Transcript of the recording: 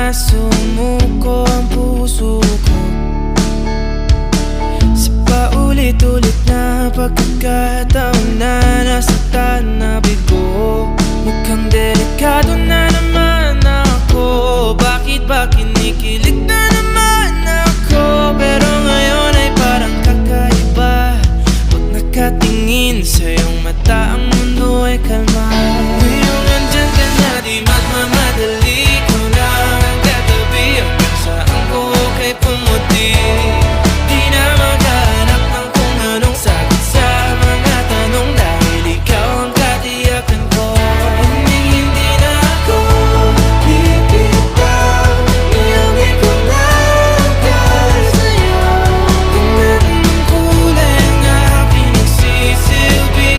na sumuko ang puso ko sa paulit-ulit na pagkakataon na nasaktan na bigo. Mukhang delikado